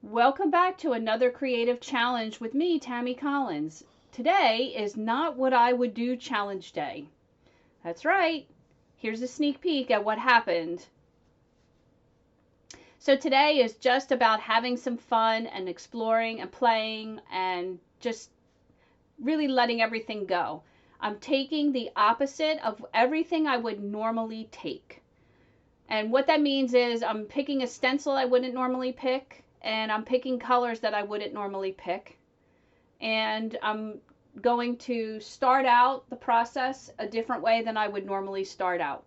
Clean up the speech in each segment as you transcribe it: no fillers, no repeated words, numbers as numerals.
Welcome back to another creative challenge with me, Tammy Collins. Today is not what I would do challenge day. That's right. Here's a sneak peek at what happened. So today is just about having some fun and exploring and playing and just really letting everything go. I'm taking the opposite of everything I would normally take. And what that means is I'm picking a stencil I wouldn't normally pick, and I'm picking colors that I wouldn't normally pick. And I'm going to start out the process a different way than I would normally start out.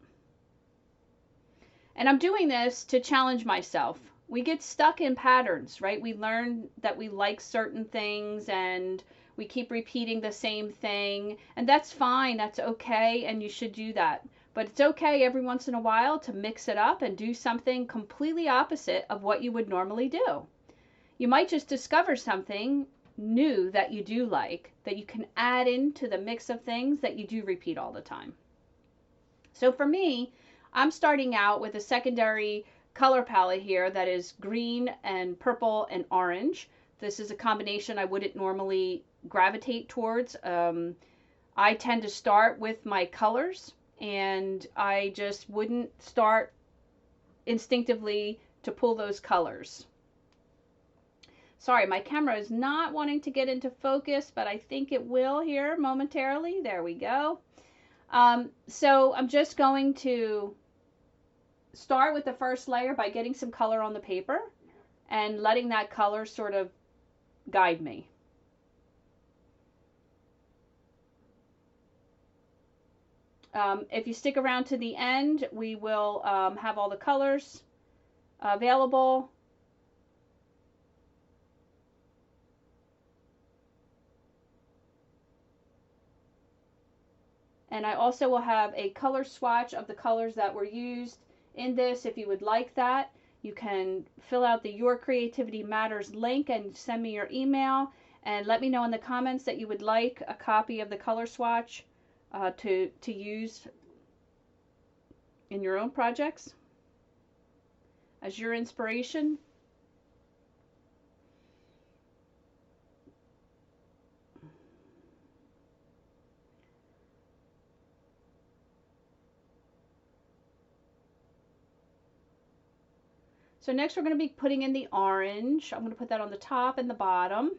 And I'm doing this to challenge myself. We get stuck in patterns, right? We learn that we like certain things and we keep repeating the same thing. And that's fine, that's okay, and you should do that. But it's okay every once in a while to mix it up and do something completely opposite of what you would normally do. You might just discover something new that you do like, that you can add into the mix of things that you do repeat all the time. So for me, I'm starting out with a secondary color palette here that is green and purple and orange. This is a combination I wouldn't normally gravitate towards. I tend to start with my colors, and I just wouldn't start instinctively to pull those colors. Sorry, my camera is not wanting to get into focus, but I think it will here momentarily. There we go. So I'm just going to start with the first layer by getting some color on the paper and letting that color sort of guide me. If you stick around to the end, we will have all the colors available. And I also will have a color swatch of the colors that were used in this. If you would like that, you can fill out the Your Creativity Matters link and send me your email and let me know in the comments that you would like a copy of the color swatch to use in your own projects as your inspiration. So next we're going to be putting in the orange. I'm going to put that on the top and the bottom.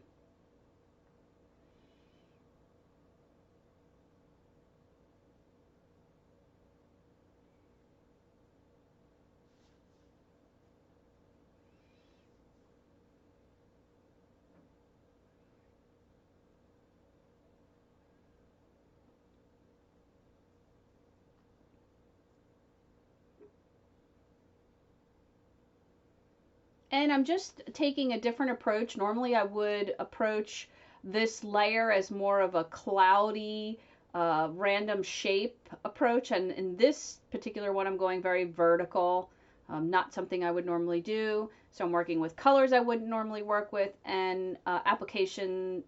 And I'm just taking a different approach. Normally I would approach this layer as more of a cloudy, random shape approach. And in this particular one, I'm going very vertical, not something I would normally do. So I'm working with colors I wouldn't normally work with and application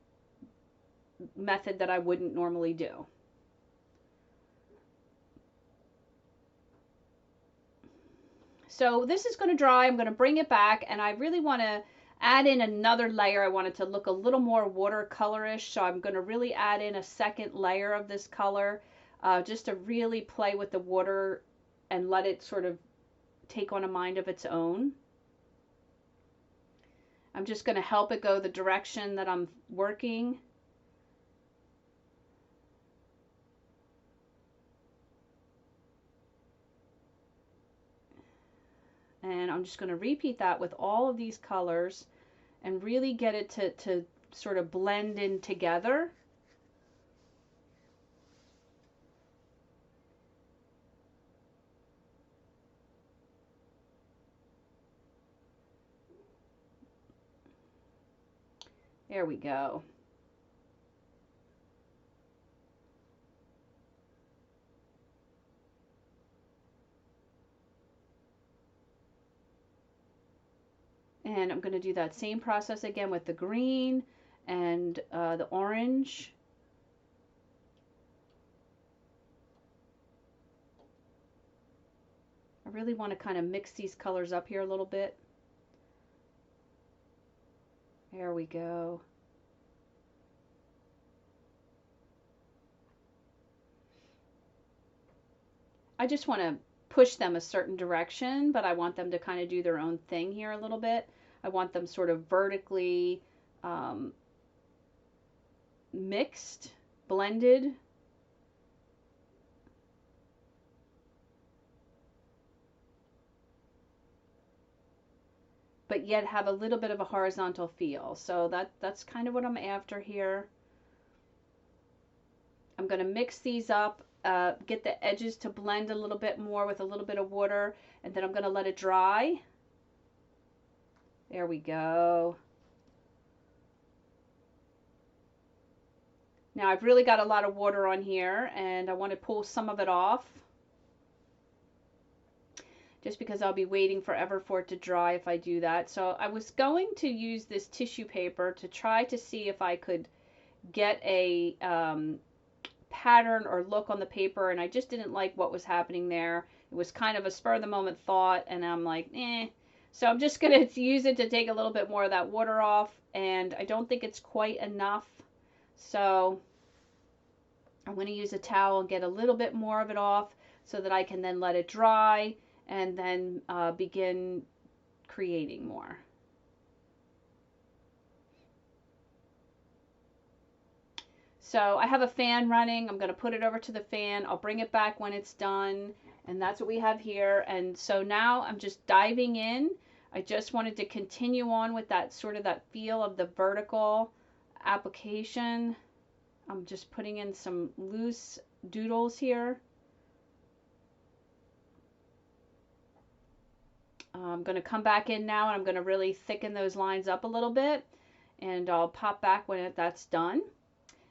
method that I wouldn't normally do. So this is going to dry. I'm going to bring it back, and I really want to add in another layer. I want it to look a little more watercolorish, so I'm going to really add in a second layer of this color just to really play with the water and let it sort of take on a mind of its own. I'm just going to help it go the direction that I'm working. And I'm just going to repeat that with all of these colors and really get it to sort of blend in together. There we go. And I'm going to do that same process again with the green and the orange. I really want to kind of mix these colors up here a little bit. There we go. I just want to push them a certain direction, but I want them to kind of do their own thing here a little bit. I want them sort of vertically um, mixed, blended. But yet have a little bit of a horizontal feel. So that's kind of what I'm after here. I'm going to mix these up, get the edges to blend a little bit more with a little bit of water, and then I'm going to let it dry. There we go. Now I've really got a lot of water on here, and I want to pull some of it off, just because I'll be waiting forever for it to dry if I do that. So I was going to use this tissue paper to try to see if I could get a pattern or look on the paper, and I just didn't like what was happening there. It was kind of a spur of the moment thought, and I'm like, eh. So I'm just going to use it to take a little bit more of that water off, and I don't think it's quite enough. So I'm going to use a towel and get a little bit more of it off so that I can then let it dry and then begin creating more. So I have a fan running. I'm going to put it over to the fan. I'll bring it back when it's done. And that's what we have here. And so now I'm just diving in. I just wanted to continue on with that sort of that feel of the vertical application. I'm just putting in some loose doodles here. I'm going to come back in now, and I'm going to really thicken those lines up a little bit. And I'll pop back when that's done.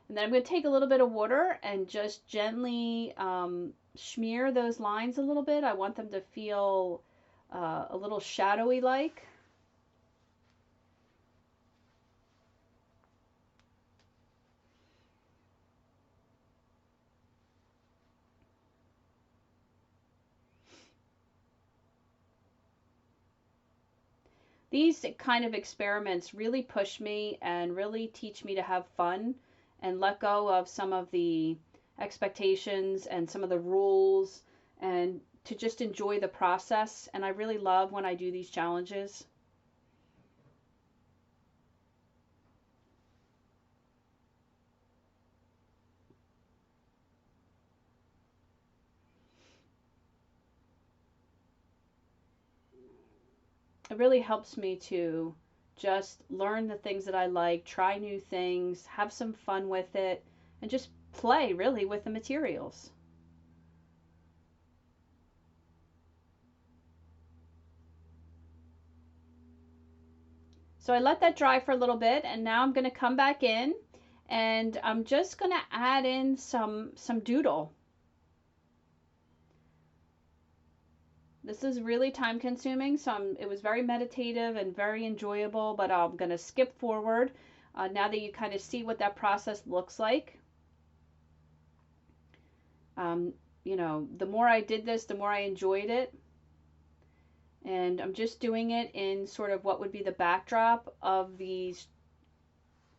And then I'm going to take a little bit of water and just gently smear those lines a little bit. I want them to feel a little shadowy like. These kind of experiments really push me and really teach me to have fun and let go of some of the expectations and some of the rules, and to just enjoy the process. And I really love when I do these challenges. It really helps me to just learn the things that I like, try new things, have some fun with it, and just play really with the materials. So I let that dry for a little bit, and now I'm going to come back in, and I'm just going to add in some doodle. This is really time consuming, so it was very meditative and very enjoyable, but I'm going to skip forward now that you kind of see what that process looks like. Um, you know, the more I did this, the more I enjoyed it. And I'm just doing it in sort of what would be the backdrop of these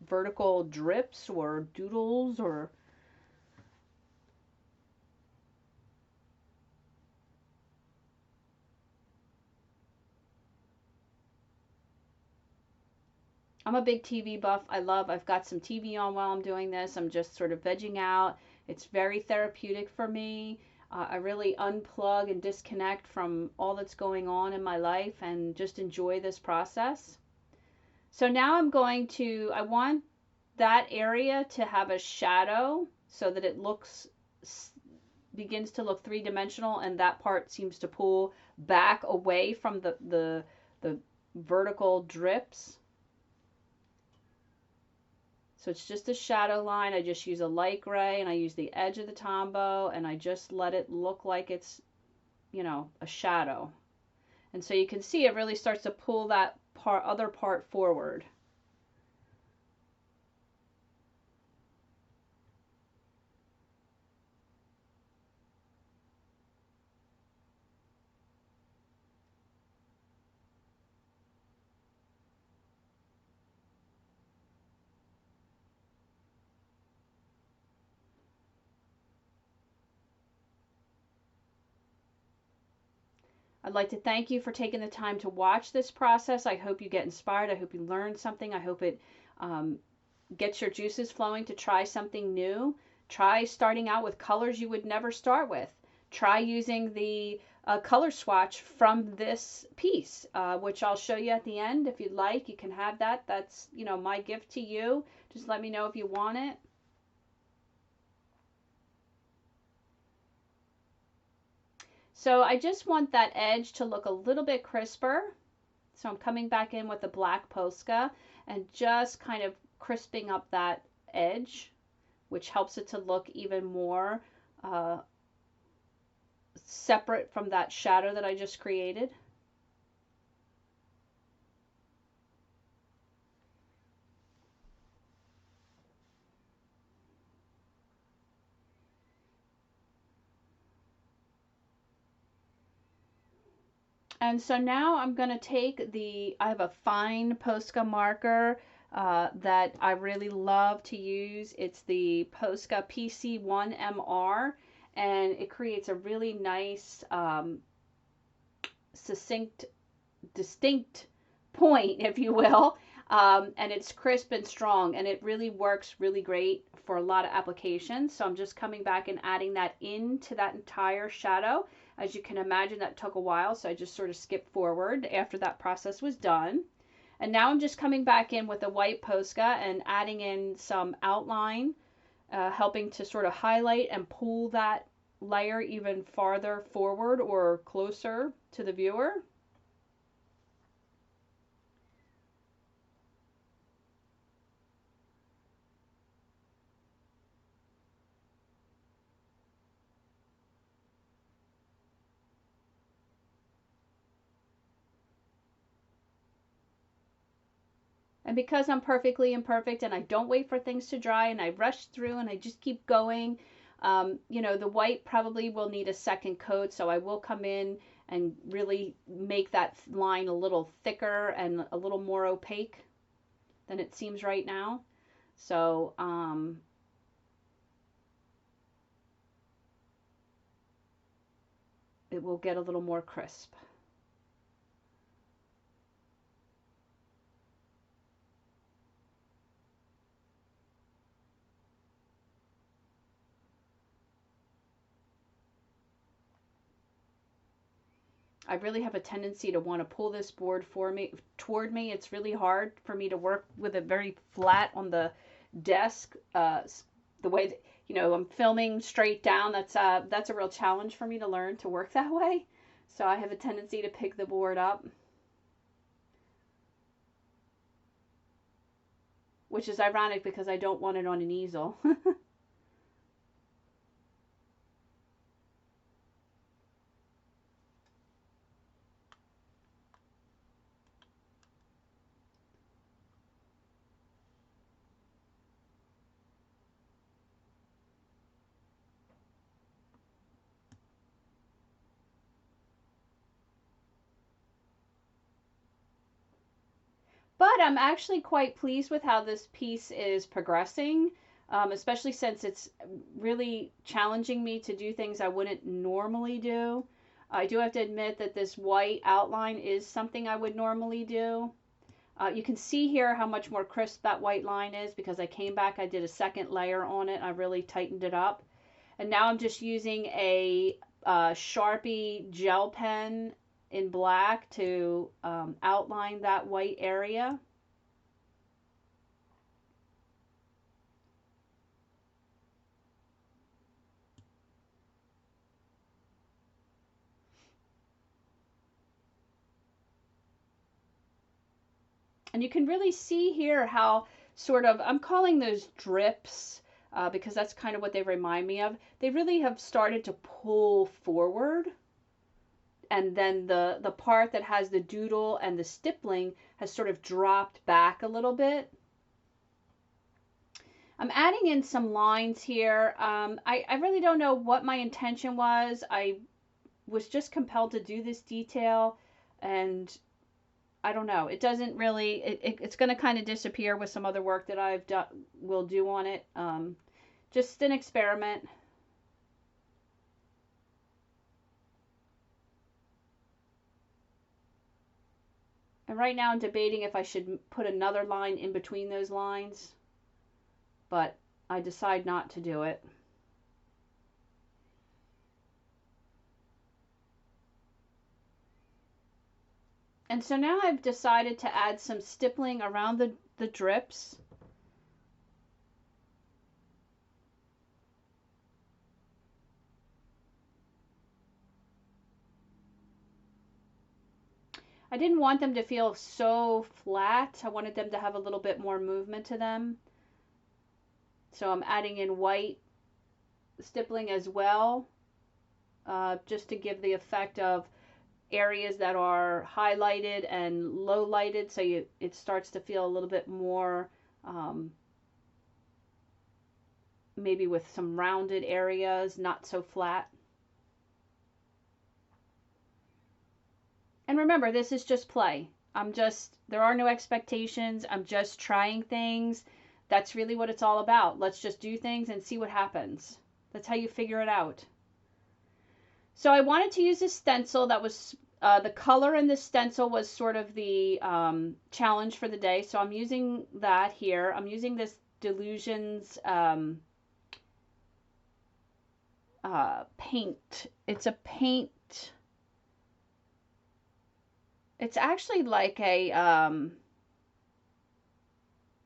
vertical drips or doodles, or I'm a big TV buff. I've got some TV on while I'm doing this. I'm just sort of vegging out. It's very therapeutic for me. I really unplug and disconnect from all that's going on in my life and just enjoy this process. So now I want that area to have a shadow so that it begins to look three-dimensional, and that part seems to pull back away from the vertical drips. So it's just a shadow line. I just use a light gray, and I use the edge of the Tombow, and I just let it look like it's, you know, a shadow. And so you can see it really starts to pull that other part forward. I'd like to thank you for taking the time to watch this process. I hope you get inspired. I hope you learn something. I hope it um, gets your juices flowing to try something new. Try starting out with colors you would never start with. Try using the color swatch from this piece, which I'll show you at the end. If you'd like, you can have that. That's, you know, my gift to you. Just let me know if you want it. So I just want that edge to look a little bit crisper. So I'm coming back in with the black Posca and just kind of crisping up that edge, which helps it to look even more uh, separate from that shadow that I just created. And so now I'm going to take I have a fine Posca marker that I really love to use. It's the Posca PC1MR, and it creates a really nice, succinct, distinct point, if you will. And it's crisp and strong, and it really works really great for a lot of applications. So I'm just coming back and adding that into that entire shadow. As you can imagine, that took a while, so I just sort of skipped forward after that process was done. And now I'm just coming back in with a white Posca and adding in some outline, helping to sort of highlight and pull that layer even farther forward or closer to the viewer. And because I'm perfectly imperfect and I don't wait for things to dry and I rush through and I just keep going, you know, the white probably will need a second coat. So I will come in and really make that line a little thicker and a little more opaque than it seems right now. So it will get a little more crisp. I really have a tendency to want to pull this board toward me. It's really hard for me to work with it very flat on the desk. The way that, you know, I'm filming straight down. That's a real challenge for me to learn to work that way. So I have a tendency to pick the board up, which is ironic because I don't want it on an easel. But I'm actually quite pleased with how this piece is progressing, especially since it's really challenging me to do things I wouldn't normally do. I do have to admit that this white outline is something I would normally do. You can see here how much more crisp that white line is because I came back, I did a second layer on it, I really tightened it up. And now I'm just using a Sharpie gel pen in black to outline that white area. And you can really see here how sort of, I'm calling those drips because that's kind of what they remind me of. They really have started to pull forward. And then the part that has the doodle and the stippling has sort of dropped back a little bit. I'm adding in some lines here. I really don't know what my intention was. I was just compelled to do this detail, and I don't know. It doesn't really. It's going to kind of disappear with some other work that I've done. Will do on it. Just an experiment. And right now I'm debating if I should put another line in between those lines, but I decide not to do it. And so now I've decided to add some stippling around the drips. I didn't want them to feel so flat. I wanted them to have a little bit more movement to them. So I'm adding in white stippling as well, just to give the effect of areas that are highlighted and low lighted, so it starts to feel a little bit more, maybe with some rounded areas, not so flat. And remember, this is just play. There are no expectations. I'm just trying things. That's really what it's all about. Let's just do things and see what happens. That's how you figure it out. So I wanted to use a stencil that was, the color in the stencil was sort of the challenge for the day. So I'm using that here. I'm using this Delusions paint. It's a paint. It's actually like a,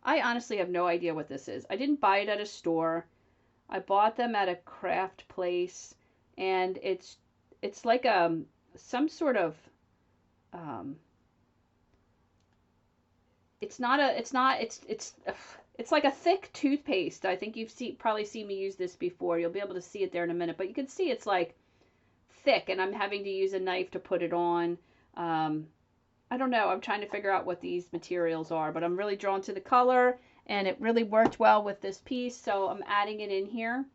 I honestly have no idea what this is. I didn't buy it at a store. I bought them at a craft place, and it's like some sort of, it's like a thick toothpaste. I think you've probably seen me use this before. You'll be able to see it there in a minute, but you can see it's like thick, and I'm having to use a knife to put it on. I don't know. I'm trying to figure out what these materials are, but I'm really drawn to the color, and it really worked well with this piece, so I'm adding it in here.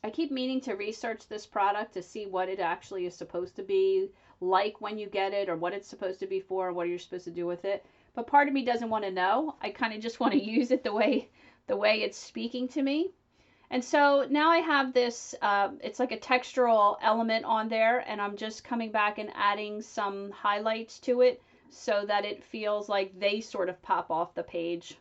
I keep meaning to research this product to see what it actually is supposed to be like when you get it, or what it's supposed to be for, or what you're supposed to do with it. But part of me doesn't want to know. I kind of just want to use it the way it's speaking to me. And so now I have this, it's like a textural element on there, and I'm just coming back and adding some highlights to it so that it feels like they sort of pop off the page.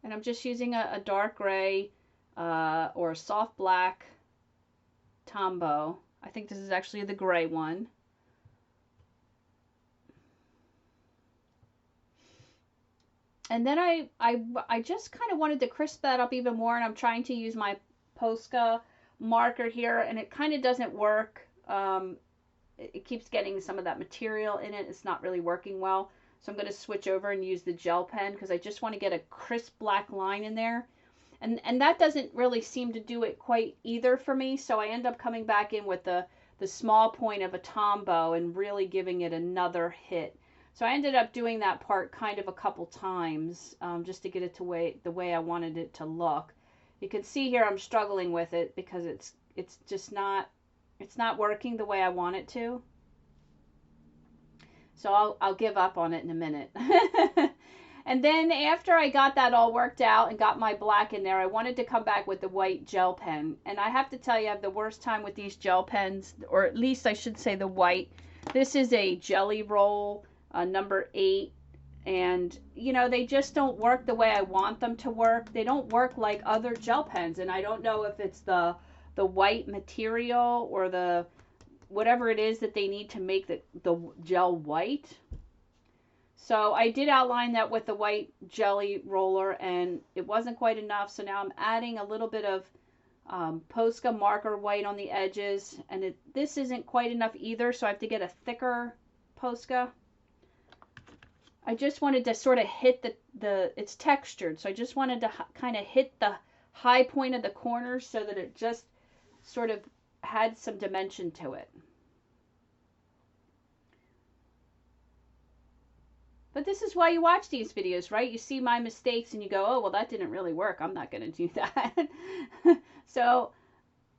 And I'm just using a dark gray or a soft black Tombow. I think this is actually the gray one. And then I just kind of wanted to crisp that up even more, and I'm trying to use my Posta marker here, and it kind of doesn't work. It keeps getting some of that material in it. It's not really working well. So I'm going to switch over and use the gel pen because I just want to get a crisp black line in there. And that doesn't really seem to do it quite either for me. So I end up coming back in with the small point of a Tombow and really giving it another hit. So I ended up doing that part kind of a couple times, just to get it to the way I wanted it to look. You can see here I'm struggling with it because it's just not, it's not working the way I want it to. So I'll give up on it in a minute. And then after I got that all worked out and got my black in there, I wanted to come back with the white gel pen. And I have to tell you, I have the worst time with these gel pens, or at least I should say the white. This is a Jelly Roll number 8. And, you know, they just don't work the way I want them to work. They don't work like other gel pens. And I don't know if it's the white material or the whatever it is that they need to make the gel white. So I did outline that with the white jelly roller, and it wasn't quite enough. So now I'm adding a little bit of Posca marker white on the edges, and this isn't quite enough either, so I have to get a thicker Posca. I just wanted to sort of hit it's textured, so I just wanted to kind of hit the high point of the corners so that it just sort of had some dimension to it. But this is why you watch these videos, right? You see my mistakes and you go, oh, well, that didn't really work. I'm not going to do that. So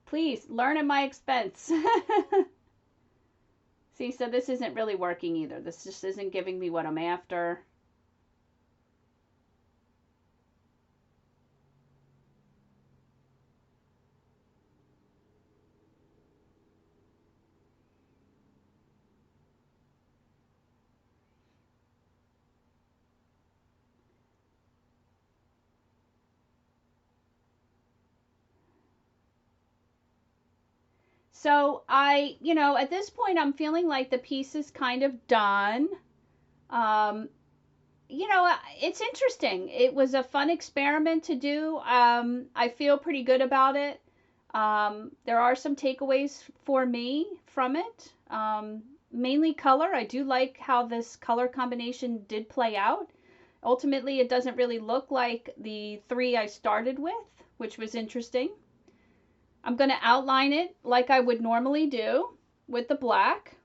Please learn at my expense. See, so this isn't really working either. This just isn't giving me what I'm after. So at this point, I'm feeling like the piece is kind of done. Um, it's interesting. It was a fun experiment to do. I feel pretty good about it. There are some takeaways for me from it. Mainly color. I do like how this color combination did play out. Ultimately, it doesn't really look like the three I started with, which was interesting. I'm going to outline it like I would normally do with the black.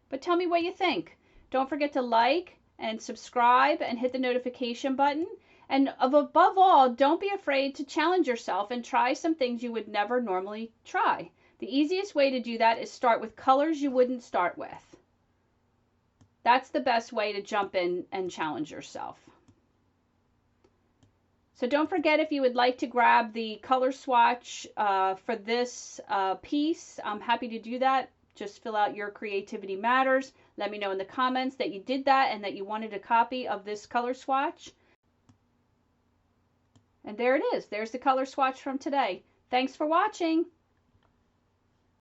But tell me what you think. Don't forget to like and subscribe and hit the notification button. And above all, don't be afraid to challenge yourself and try some things you would never normally try. The easiest way to do that is start with colors you wouldn't start with. That's the best way to jump in and challenge yourself. So don't forget, if you would like to grab the color swatch for this piece, I'm happy to do that. Just fill out your creativity matters. Let me know in the comments that you did that and that you wanted a copy of this color swatch. And there it is. There's the color swatch from today. Thanks for watching.